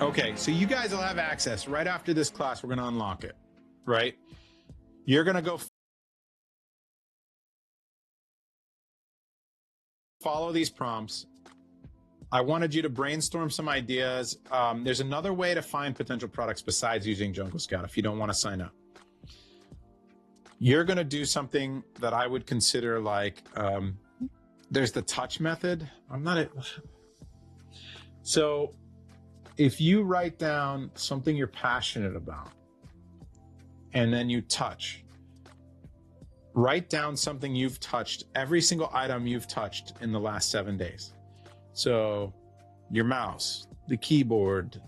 Okay, so you guys will have access right after this class. We're going to unlock it, right? You're going to go follow these prompts. I wanted you to brainstorm some ideas. There's another way to find potential products besides using Jungle Scout if you don't want to sign up. You're going to do something that I would consider like, there's the touch method. So if you write down something you're passionate about and then you touch, write down something you've touched, every single item you've touched in the last 7 days. So your mouse, the keyboard,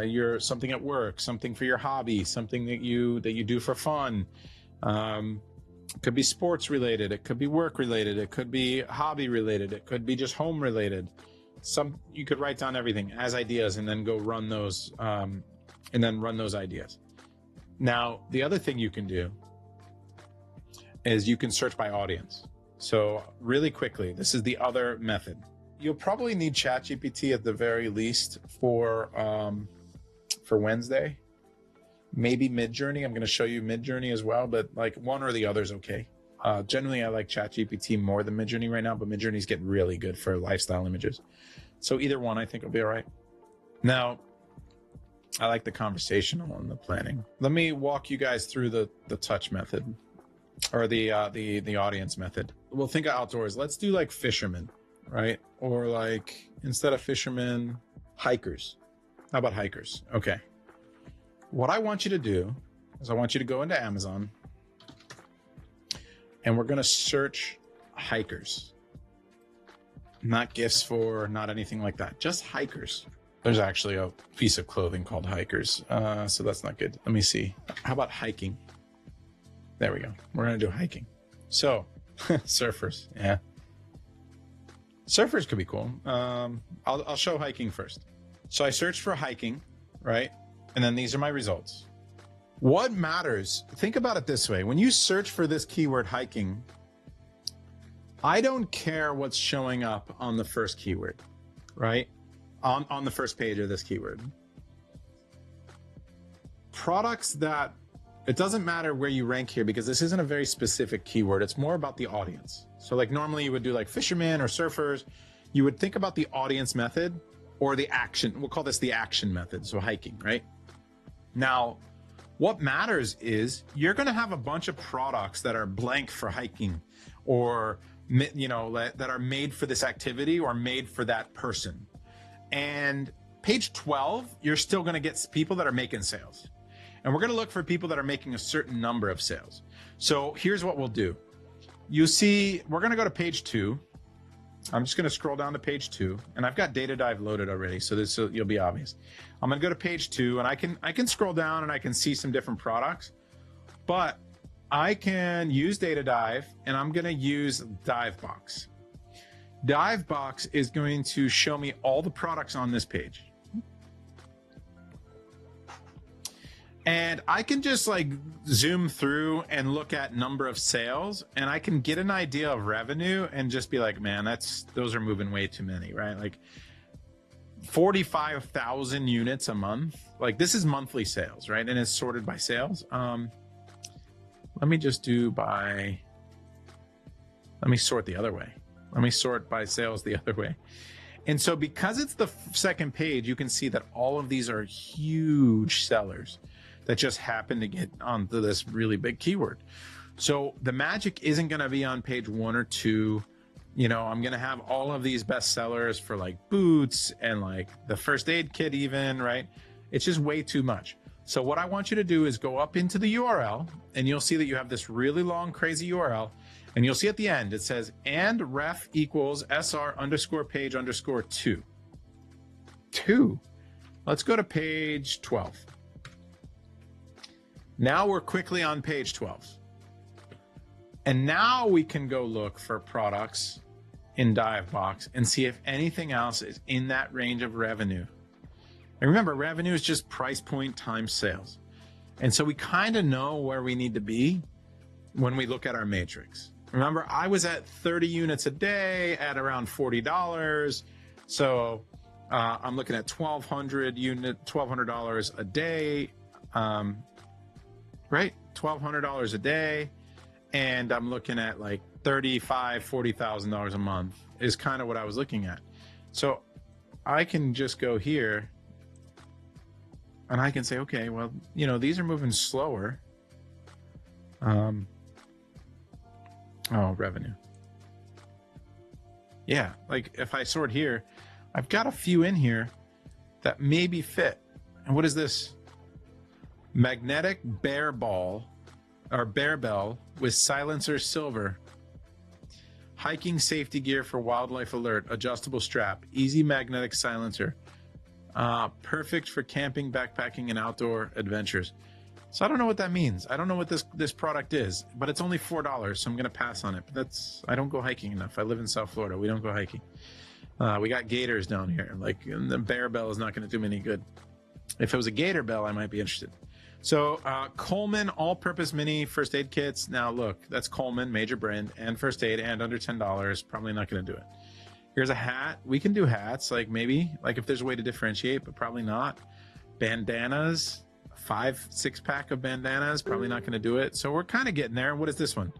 your something at work, something for your hobby, something that you do for fun. It could be sports related, it could be work related, it could be hobby related, it could be just home related. You could write down everything as ideas and then go run those ideas. Now, the other thing you can do is you can search by audience. So really quickly, this is the other method. You'll probably need ChatGPT at the very least for Wednesday. Maybe Midjourney. I'm going to show you Midjourney as well, but like one or the other is okay. Generally, I like ChatGPT more than Midjourney right now, but Midjourney's getting really good for lifestyle images. So either one I think will be all right. Now, I like the conversational and the planning. Let me walk you guys through the touch method or the audience method. We'll think of outdoors. Let's do like fishermen, right? Or like instead of fishermen, hikers. How about hikers? Okay. What I want you to do is I want you to go into Amazon and we're going to search hikers. Not gifts for, not anything like that. Just hikers. There's actually a piece of clothing called hikers. So that's not good. Let me see. How about hiking? There we go. We're going to do hiking. So surfers. Yeah. Surfers could be cool. I'll show hiking first. So I searched for hiking, right? And then these are my results. What matters? Think about it this way. When you search for this keyword hiking, I don't care what's showing up on the first keyword, right? On the first page of this keyword. Products that, it doesn't matter where you rank here because this isn't a very specific keyword. It's more about the audience. So like normally you would do like fishermen or surfers. You would think about the audience method or the action. We'll call this the action method. So hiking, right? Now, what matters is you're going to have a bunch of products that are blank for hiking or, you know, that are made for this activity or made for that person. And page 12, you're still going to get people that are making sales. And we're going to look for people that are making a certain number of sales. So here's what we'll do. You see, we're going to go to page 2. I'm just going to scroll down to page 2, and I've got Data Dive loaded already, so this you'll be obvious. I'm going to go to page 2, and I can scroll down and I can see some different products, but I can use Data Dive, and I'm going to use Divebox. Divebox is going to show me all the products on this page. And I can just like zoom through and look at number of sales, and I can get an idea of revenue and just be like, man, those are moving way too many, right? Like 45,000 units a month. Like this is monthly sales, right? And it's sorted by sales. Let me just do let me sort the other way. Let me sort by sales the other way. And so because it's the second page, you can see that all of these are huge sellers that just happen to get onto this really big keyword. So the magic isn't going to be on page 1 or 2. You know, I'm going to have all of these best sellers for like boots and like the first aid kit even, right? It's just way too much. So what I want you to do is go up into the URL and you'll see that you have this really long, crazy URL. And you'll see at the end, it says, and ref equals SR underscore page underscore 2. 2. Let's go to page 12. Now we're quickly on page 12. And now we can go look for products in Divebox and see if anything else is in that range of revenue. And remember, revenue is just price point times sales. And so we kind of know where we need to be when we look at our matrix. Remember, I was at 30 units a day at around $40. So I'm looking at 1,200 unit, $1,200 a day, right? $1,200 a day, and I'm looking at like $40,000 a month is kind of what I was looking at. So I can just go here and I can say, okay, well, you know, these are moving slower. Oh, revenue. Yeah, like if I sort here, I've got a few in here that maybe fit. And what is this? Magnetic bear ball or bear bell with silencer silver. Hiking safety gear for wildlife alert, adjustable strap, easy magnetic silencer. Perfect for camping, backpacking, and outdoor adventures. So I don't know what that means. I don't know what this product is, but it's only $4, so I'm gonna pass on it. But I don't go hiking enough. I live in South Florida. We don't go hiking. We got gators down here. Like the bear bell is not gonna do me any good. If it was a gator bell, I might be interested. So Coleman all-purpose mini first aid kits. Now look, that's Coleman, major brand, and first aid, and under $10. Probably not gonna do it. Here's a hat. We can do hats, like maybe, like if there's a way to differentiate, but probably not. Bandanas. 5-6 pack of bandanas, probably not going to do it. So we're kind of getting there. What is this one?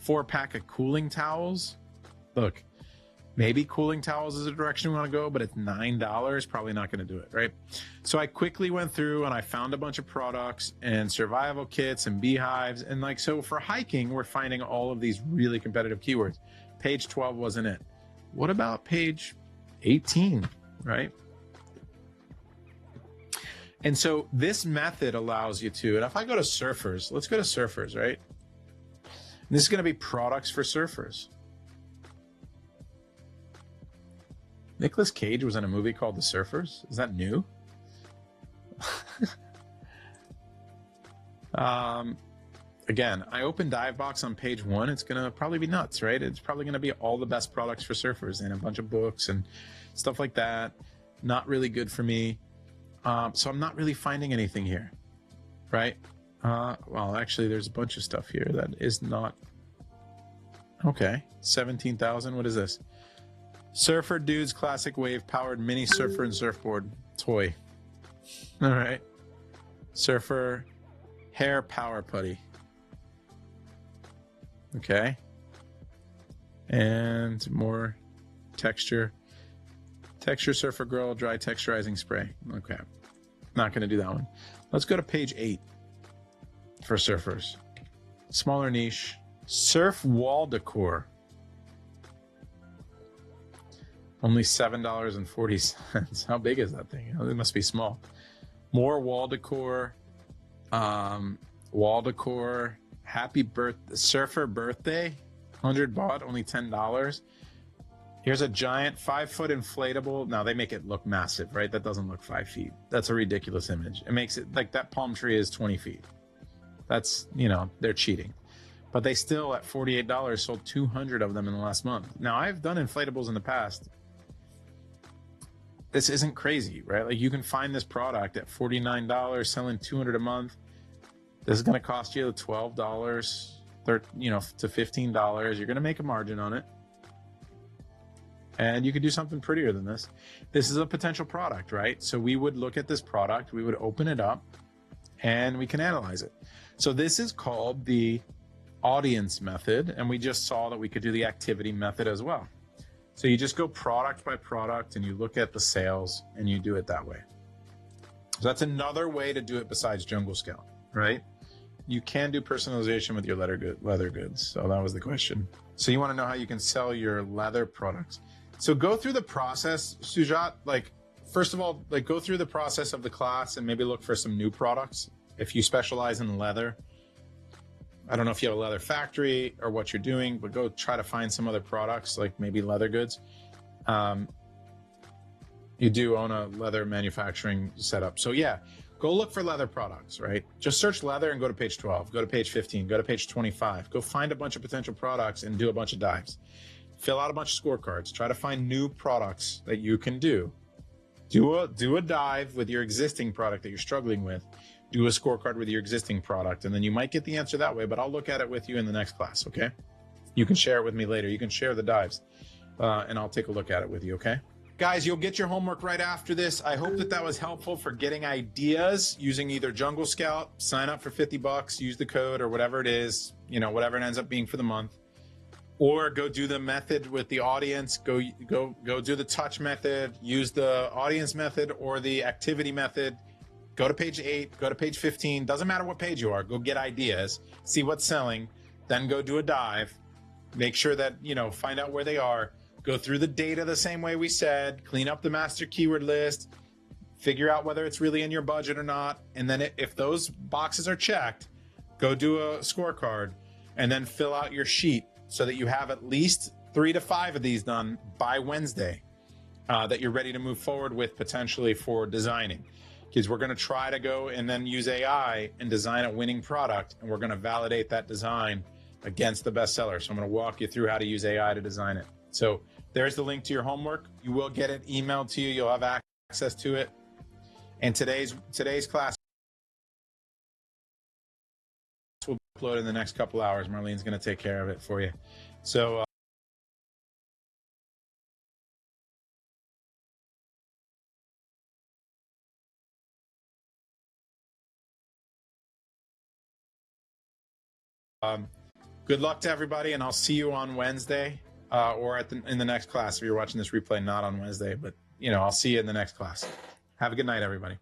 4-pack of cooling towels. Look, maybe cooling towels is a direction we want to go, but it's $9, probably not going to do it, right? So I quickly went through and I found a bunch of products and survival kits and beehives. And like, so for hiking, we're finding all of these really competitive keywords. Page 12 wasn't it. What about page 18, right? And so this method allows you to, and if I go to surfers, let's go to surfers, right? And this is going to be products for surfers. Nicolas Cage was in a movie called The Surfers. Is that new? Again, I open Divebox on page 1. It's going to probably be nuts, right? It's probably going to be all the best products for surfers and a bunch of books and stuff like that. Not really good for me. So I'm not really finding anything here, right? Well, actually, there's a bunch of stuff here that is not. Okay, 17,000. What is this? Surfer Dudes Classic Wave Powered Mini Surfer and Surfboard Toy. All right. Surfer Hair Power Putty. Okay. And more texture. Texture Surfer Girl Dry Texturizing Spray. Okay. Not going to do that one. Let's go to page 8 for surfers. Smaller niche. Surf Wall Decor. Only $7.40. How big is that thing? It must be small. More wall decor. Wall decor. Happy birthday. Surfer birthday. 100 baht, only $10. Here's a giant 5-foot inflatable. Now they make it look massive, right? That doesn't look 5 feet. That's a ridiculous image. It makes it like that palm tree is 20 feet. That's, you know, they're cheating. But they still at $48 sold 200 of them in the last month. Now I've done inflatables in the past. This isn't crazy, right? Like you can find this product at $49, selling 200 a month. This is going to cost you $12, to $15. You're going to make a margin on it. And you could do something prettier than this. This is a potential product, right? So we would look at this product, we would open it up, and we can analyze it. So this is called the audience method, and we just saw that we could do the activity method as well. So you just go product by product, and you look at the sales, and you do it that way. So that's another way to do it besides Jungle Scout, right? You can do personalization with your leather goods. So that was the question. So you want to know how you can sell your leather products. So go through the process, Sujat. Like, first of all, like go through the process of the class and maybe look for some new products. If you specialize in leather, I don't know if you have a leather factory or what you're doing, but go try to find some other products, like maybe leather goods. You do own a leather manufacturing setup. So yeah, go look for leather products, right? Just search leather and go to page 12, go to page 15, go to page 25, go find a bunch of potential products and do a bunch of dives. Fill out a bunch of scorecards. Try to find new products that you can do. Do a dive with your existing product that you're struggling with. Do a scorecard with your existing product, and then you might get the answer that way, but I'll look at it with you in the next class, okay? You can share it with me later. You can share the dives, and I'll take a look at it with you, okay? Guys, you'll get your homework right after this. I hope that was helpful for getting ideas using either Jungle Scout, sign up for $50, use the code or whatever it is, whatever it ends up being for the month, or go do the method with the audience, go do the touch method, use the audience method or the activity method. Go to page 8, go to page 15, doesn't matter what page you are, go get ideas, see what's selling, then go do a dive, make sure that, find out where they are, go through the data the same way we said, clean up the master keyword list, figure out whether it's really in your budget or not, and then if those boxes are checked, go do a scorecard, and then fill out your sheet so that you have at least 3 to 5 of these done by Wednesday that you're ready to move forward with potentially for designing. Because we're going to try to go and then use AI and design a winning product, and we're going to validate that design against the bestseller. So I'm going to walk you through how to use AI to design it. So there's the link to your homework. You will get it emailed to you. You'll have access to it. And today's class will be uploaded in the next couple hours. Marlene's going to take care of it for you. So good luck to everybody, and I'll see you on Wednesday or in the next class. If you're watching this replay, not on Wednesday, but I'll see you in the next class. Have a good night, everybody.